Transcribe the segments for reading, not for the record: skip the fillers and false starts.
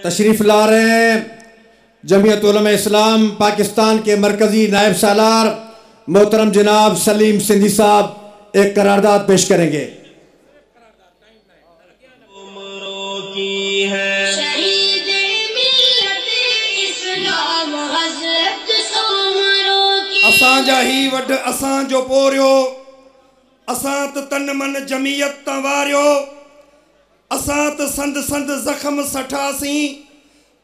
तशरीफ़ ला रहे हैं जमीयत उलमा इस्लाम पाकिस्तान के मरकज़ी नायब सालार मोहतरम जनाब सलीम सिंधी साहब एक करारदाद पेश करेंगे। असांजा ही वड असां जो पोरियो, असां त तन मन जमीयत तां वारियो, असां त संद संद ज़ख़्म सठासीं,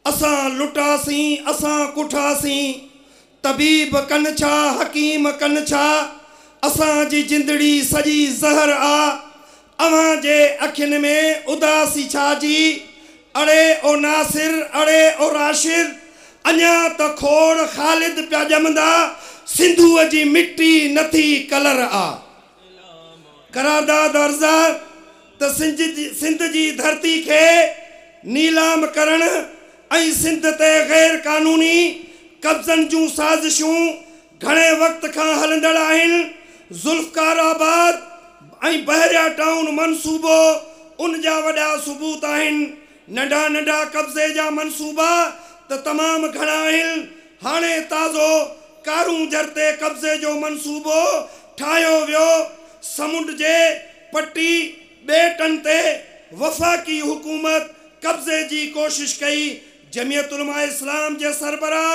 असां लुटासीं असां कुठासीं, तबीब कन छा हकीम कन छा, असांजी जिंदड़ी सजी ज़हर आ, अवां जे अखियुनि में उदासी छाजी, अड़े ओ नासिर अड़े ओ राशिद, अञा त खोड़ ख़ालिद पिया ॼमंदा, सिंधुअ जी मिट्टी नथी कलर आ। करारदाद अर्ज़ा त सिंध जी धरती के नीलाम करण ऐं सिंध ते गैर कानूनी कब्ज़न जूं साज़िशूं घणे वक्त खां हलंदड़ आहिनि। ज़ुल्फ़कार आबाद ऐं बहरिया टाउन मनसूबो उन जा वॾा सबूत आहिनि। नंढा नंढा कब्ज़े जा मनसूबा त तमामु घणा आहिनि। हाणे ताज़ो कारूं जरते कब्ज़े जो मनसूबो ठाहियो वियो। समुंड जे पट्टी ॿेटनि ते वफ़ाक़ी हुकूमत कब्ज़े जी कोशिश कई। जमीयत उलमा इस्लाम जे सरबराह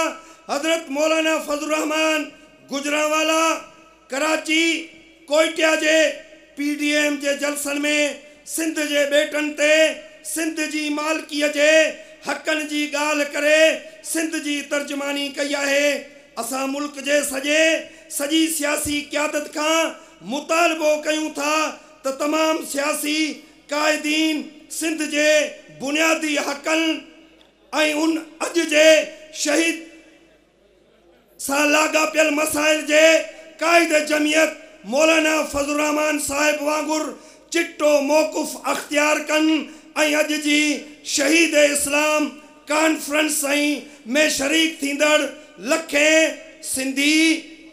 हज़रत मौलाना फज़लुर रहमान गुजरांवाला कराची कोयटिया जे PDM जे जलसनि में सिंध जे ॿेटनि ते सिंध जी मालिकीअ जे हक़नि जी ॻाल्हि करे सिंध जी तर्जुमानी कई आहे। असां मुल्क जे सजी सियासी क़यादत खां मुतालबो कयूं था त तमाम सियासी कायदीन सिंध जे बुनियादी हक़नि ऐं उन अॼु जे शहीद सां लाॻापियल मसाइल जे काइद जमीयत मौलाना फज़लुर रहमान साहिब वांगुर चिट्टो मौक़ुफ़ अख्तियार कनि ऐं अॼु जी शहीद इस्लाम कॉन्फ्रेंस में शरीक थींदड़ लखे सिंधी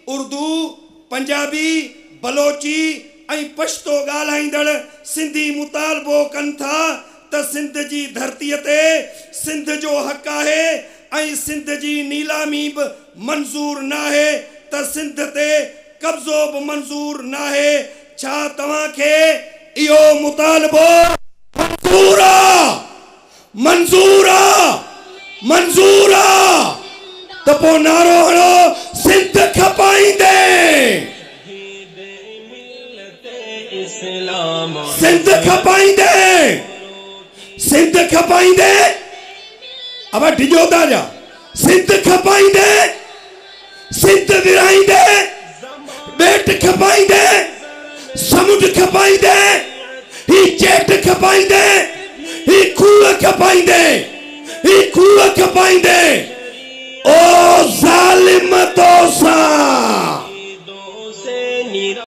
उर्दू पंजाबी बलोची ऐं पश्तो ॻाल्हाईंदड़ सिंधी मुतालबो कनि था त सिंध जी धरतीअ ते सिंध जो हक़ आहे ऐं सिंध जी नीलामी बि मंज़ूर नाहे त सिंध ते कब्ज़ो बि मंज़ूर नाहे। छा तव्हांखे इहो मुतालबो मंज़ूर आहे? मंज़ूर आहे? मंज़ूर आहे त पोइ नारो हणो सिंध खपाईंदे, सिंध खपाईंदे, सिंध खपाईंदे। अब डिजो था जा सिंध खपाईंदे, सिंध विराईंदे, बेट खपाईंदे, समुंड खपाईंदे, ही चेट खपाईंदे, ही खूह खपाईंदे, ही खूह खपाईंदे।